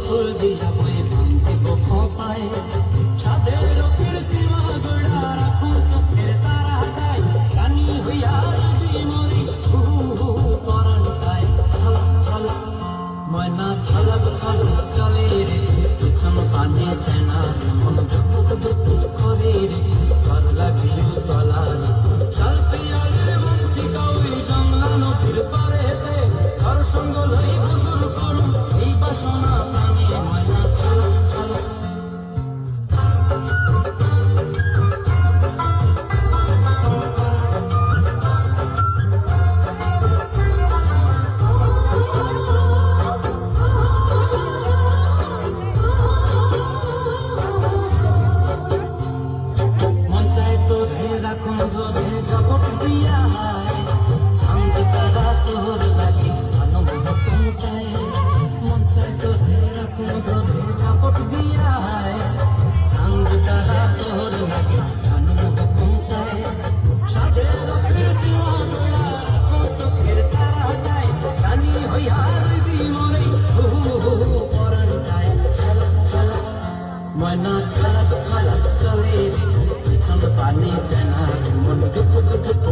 ফুল দিয়া বই ভাঙিব খোপায় সাদের কীর্তিমা গোড়া রাখুন চোখের তারা গায় কানি হইয়া যদি মরি হু হু পরান্তায় ছলক ছলক ময়না ছলক ছলক চলে রে পিছন পানে চেনা মন দুপুক দুপুক করে রে ঘর লাগিও তলা সালপিয়ারে মুক্তি কই জংলা নদীর পারেতে ঘর সঙ্গ লই গুদুর করুন এই বাসনা প্রাণে ময়না ছলক ছলক রাখুন ধরে জপট দিয়া হায় চাঁদ তারা তোর লাগে আনন্দ কোনটায় মন চায় তোরে রাখুন ধরে জপট দিয়া হায় চাঁদ তারা তোর লাগে আনন্দ কোনটায় সাদের কীর্তিমা গোড়া রাখুন চোখের তারাটায় রানী হইয়া রইবি মরে হু হু পরান্তায় ছলক ছলক ময়না ছলক ছলক চলে রে পিছন পানে চেনা মন দুপুক দুপুক